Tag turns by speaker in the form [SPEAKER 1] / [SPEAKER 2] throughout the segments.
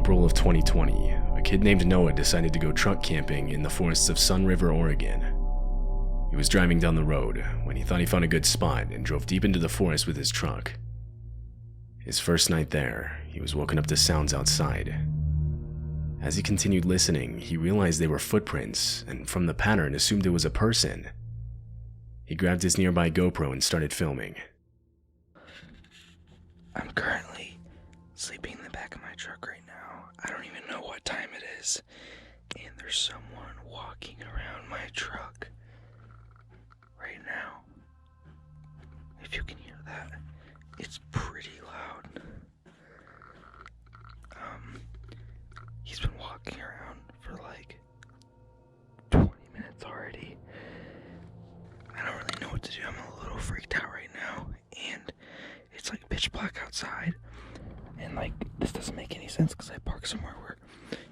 [SPEAKER 1] April of 2020, a kid named Noah decided to go truck camping in the forests of Sun River, Oregon. He was driving down the road when he thought he found a good spot and drove deep into the forest with his truck. His first night there, he was woken up to sounds outside. As he continued listening, he realized they were footprints, and from the pattern assumed it was a person. He grabbed his nearby GoPro and started filming.
[SPEAKER 2] I'm currently sleeping in the back of my truck right now. I don't even know what time it is. And there's someone walking around my truck right now. If you can hear that, it's pretty loud. He's been walking around for like 20 minutes already. I don't really know what to do. I'm a little freaked out right now. And it's like pitch black outside. And like, this doesn't make any sense because I parked somewhere where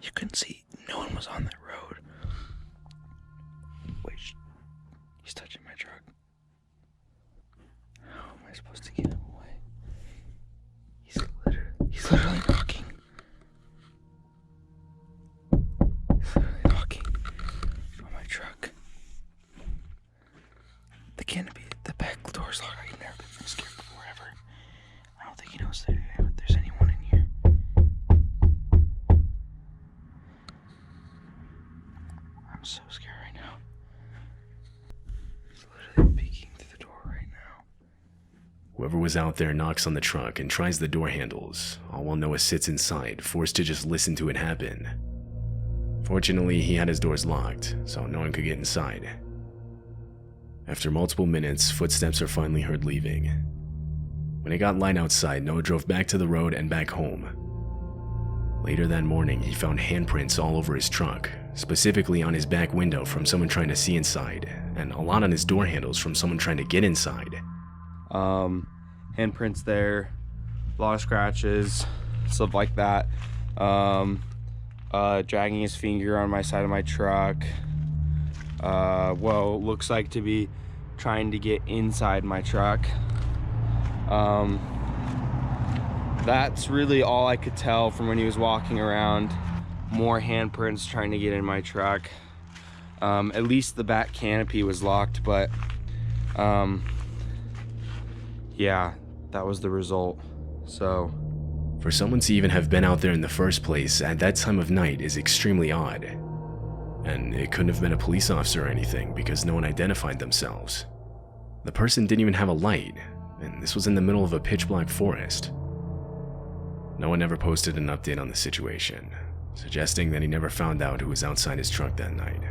[SPEAKER 2] you couldn't see. No one was on that road. Wait, he's touching my truck. How am I supposed to get him away? He's literally knocking. He's literally knocking on my truck. The canopy, the back door's locked. I've never been scared before ever. I don't think he knows that there's anyone in here. I'm so scared right now. He's literally peeking through the door right now.
[SPEAKER 1] Whoever was out there knocks on the truck and tries the door handles, all while Noah sits inside, forced to just listen to it happen. Fortunately, he had his doors locked, so no one could get inside. After multiple minutes, footsteps are finally heard leaving. When it got light outside, Noah drove back to the road and back home. Later that morning, he found handprints all over his truck, specifically on his back window from someone trying to see inside, and a lot on his door handles from someone trying to get inside.
[SPEAKER 3] Handprints there, a lot of scratches, stuff like that. Dragging his finger on my side of my truck. Looks like to be trying to get inside my truck. That's really all I could tell from when he was walking around. More handprints trying to get in my truck. At least the back canopy was locked, but yeah, that was the result. So
[SPEAKER 1] for someone to even have been out there in the first place at that time of night is extremely odd. And it couldn't have been a police officer or anything because no one identified themselves. The person didn't even have a light, and this was in the middle of a pitch-black forest. No one ever posted an update on the situation, suggesting that he never found out who was outside his truck that night.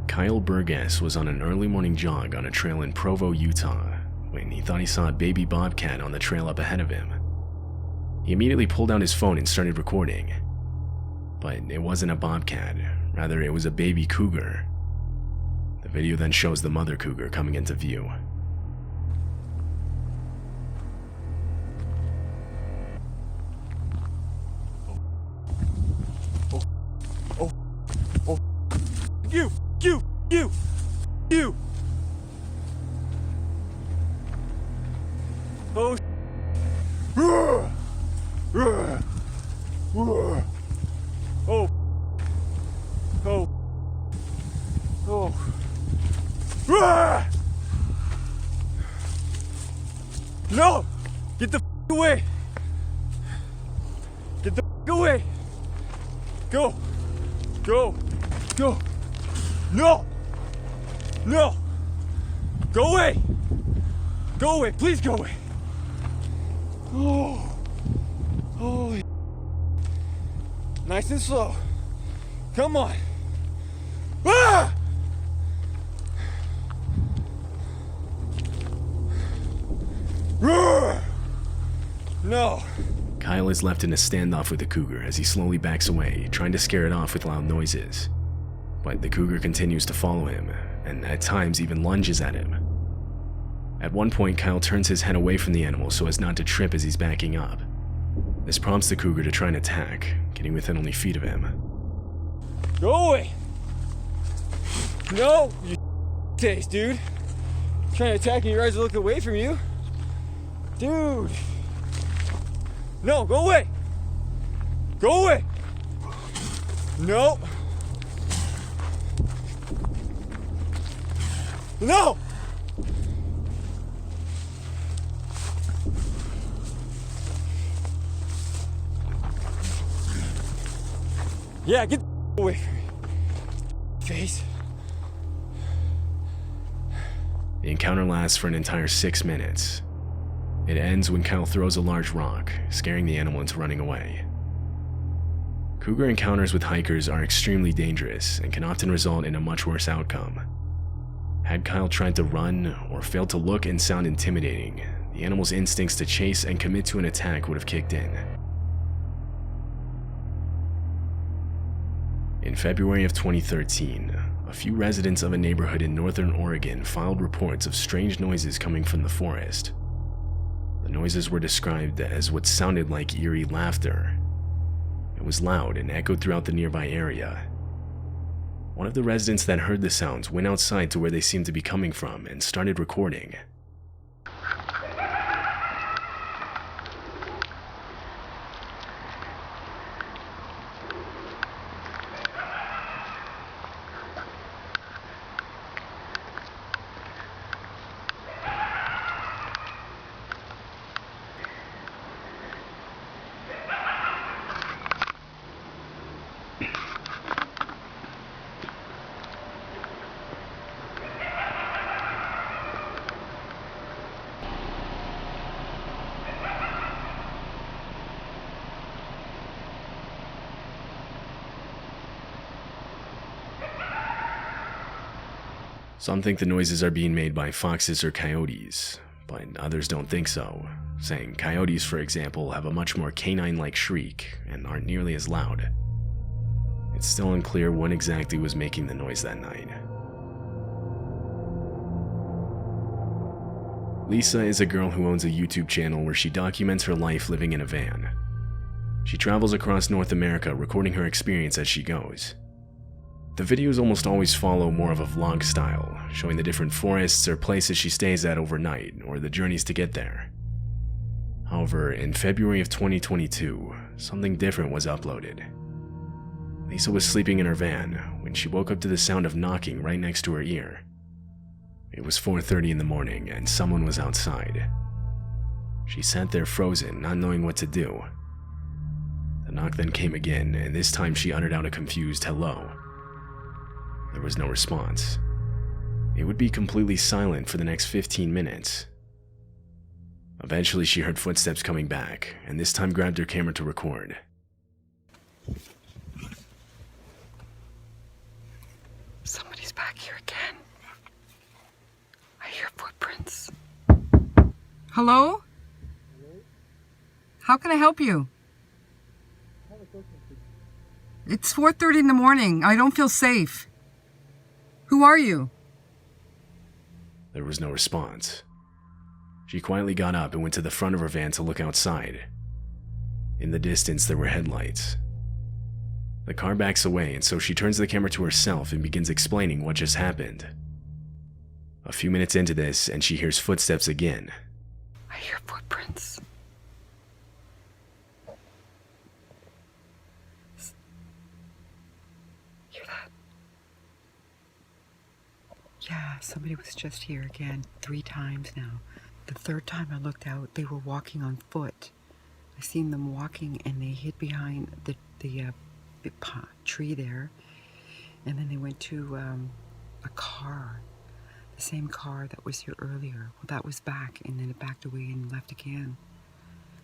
[SPEAKER 1] Kyle Burgess was on an early morning jog on a trail in Provo, Utah, when he thought he saw a baby bobcat on the trail up ahead of him. He immediately pulled out his phone and started recording. But it wasn't a bobcat, rather it was a baby cougar. The video then shows the mother cougar coming into view.
[SPEAKER 4] You! Oh, oh, oh, oh, no! Get the away! Get the away! Go! Go! Go! No! No! Go away! Go away! Please go away! Oh! Holy! Nice and slow. Come on! Ah! No!
[SPEAKER 1] Kyle is left in a standoff with the cougar as he slowly backs away, trying to scare it off with loud noises. But the cougar continues to follow him, and at times even lunges at him. At one point, Kyle turns his head away from the animal so as not to trip as he's backing up. This prompts the cougar to try and attack, getting within only feet of him.
[SPEAKER 4] Go away! No! You taste, dude! I'm trying to attack and your eyes are looking away from you. Dude! No, go away! Go away! No! No! Yeah, get the away from me. Face.
[SPEAKER 1] The encounter lasts for an entire 6 minutes. It ends when Kyle throws a large rock, scaring the animal into running away. Cougar encounters with hikers are extremely dangerous and can often result in a much worse outcome. Had Kyle tried to run or failed to look and sound intimidating, the animal's instincts to chase and commit to an attack would have kicked in. In February of 2013, a few residents of a neighborhood in northern Oregon filed reports of strange noises coming from the forest. The noises were described as what sounded like eerie laughter. It was loud and echoed throughout the nearby area. One of the residents that heard the sounds went outside to where they seemed to be coming from and started recording. Some think the noises are being made by foxes or coyotes, but others don't think so, saying coyotes, for example, have a much more canine-like shriek and aren't nearly as loud. It's still unclear what exactly was making the noise that night. Lisa is a girl who owns a YouTube channel where she documents her life living in a van. She travels across North America recording her experience as she goes. The videos almost always follow more of a vlog style, showing the different forests or places she stays at overnight, or the journeys to get there. However, in February of 2022, something different was uploaded. Lisa was sleeping in her van when she woke up to the sound of knocking right next to her ear. It was 4:30 in the morning and someone was outside. She sat there frozen, not knowing what to do. The knock then came again, and this time she uttered out a confused hello. There was no response. It would be completely silent for the next 15 minutes. Eventually, she heard footsteps coming back, and this time grabbed her camera to record.
[SPEAKER 5] Somebody's back here again. I hear footprints. Hello? How can I help you? It's 4:30 in the morning. I don't feel safe. Who are you?
[SPEAKER 1] There was no response. She quietly got up and went to the front of her van to look outside. In the distance, there were headlights. The car backs away, and so she turns the camera to herself and begins explaining what just happened. A few minutes into this, and she hears footsteps again.
[SPEAKER 5] I hear footprints. Hear that? Yeah, somebody was just here again 3 times now. The 3rd time I looked out, they were walking on foot. I seen them walking and they hid behind the big tree there. And then they went to a car, the same car that was here earlier. Well, that was back, and then it backed away and left again.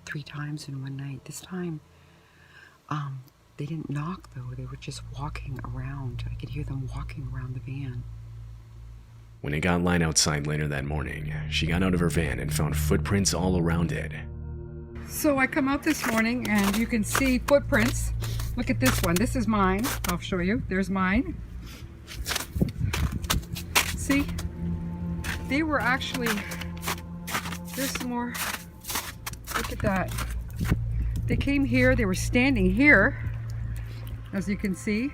[SPEAKER 5] 3 times in one night. This time, they didn't knock though. They were just walking around. I could hear them walking around the van.
[SPEAKER 1] When it got light outside later that morning, she got out of her van and found footprints all around it.
[SPEAKER 5] So I come out this morning and you can see footprints. Look at this one. This is mine. I'll show you. There's mine. See? They were actually... There's some more. Look at that. They came here. They were standing here, as you can see.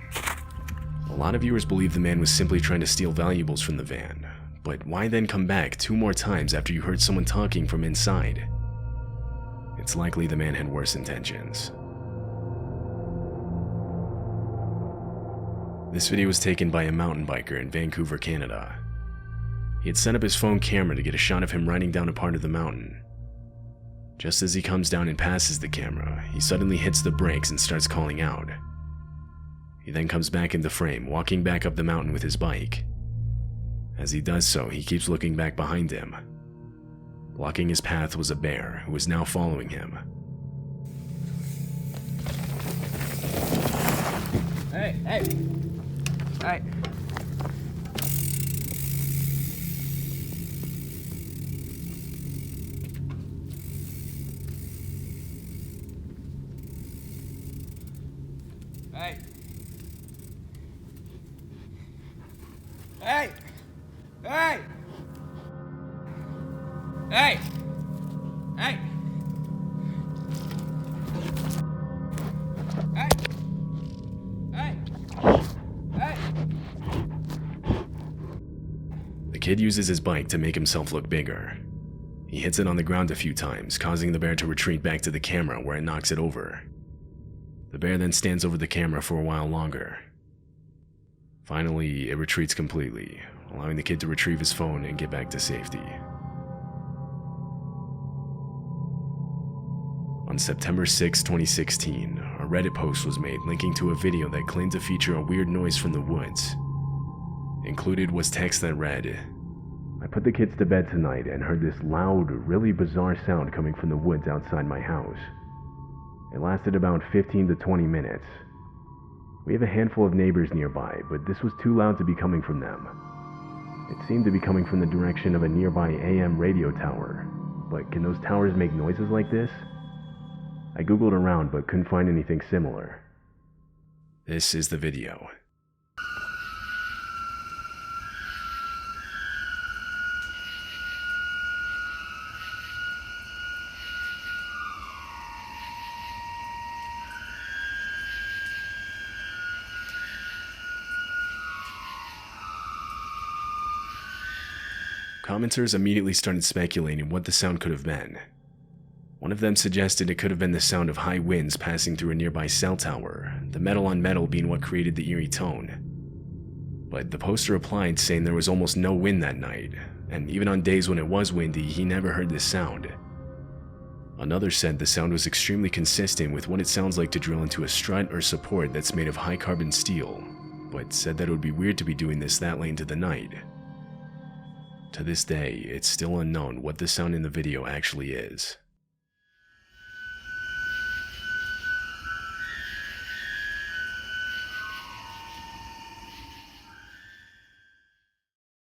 [SPEAKER 1] A lot of viewers believe the man was simply trying to steal valuables from the van, but why then come back 2 more times after you heard someone talking from inside? It's it's likely the man had worse intentions. This video was taken by a mountain biker in Vancouver, Canada. He had set up his phone camera to get a shot of him riding down a part of the mountain. Just as he comes down and passes the camera, he suddenly hits the brakes and starts calling out. He then comes back into frame, walking back up the mountain with his bike. As he does so, he keeps looking back behind him. Blocking his path was a bear, who was now following him.
[SPEAKER 2] Hey, hey! Hey! Hey! Hey! Hey! Hey! Hey! Hey! Hey! Hey!
[SPEAKER 1] The kid uses his bike to make himself look bigger. He hits it on the ground a few times, causing the bear to retreat back to the camera where it knocks it over. The bear then stands over the camera for a while longer. Finally, it retreats completely, allowing the kid to retrieve his phone and get back to safety. On September 6, 2016, a Reddit post was made linking to a video that claimed to feature a weird noise from the woods. Included was text that read, "I put the kids to bed tonight and heard this loud, really bizarre sound coming from the woods outside my house. It lasted about 15 to 20 minutes. We have a handful of neighbors nearby, but this was too loud to be coming from them. It seemed to be coming from the direction of a nearby AM radio tower, but can those towers make noises like this? I googled around but couldn't find anything similar." This is the video. Commenters immediately started speculating what the sound could have been. One of them suggested it could have been the sound of high winds passing through a nearby cell tower, the metal on metal being what created the eerie tone. But the poster replied saying there was almost no wind that night, and even on days when it was windy, he never heard this sound. Another said the sound was extremely consistent with what it sounds like to drill into a strut or support that's made of high carbon steel, but said that it would be weird to be doing this that late into the night. To this day, it's still unknown what the sound in the video actually is.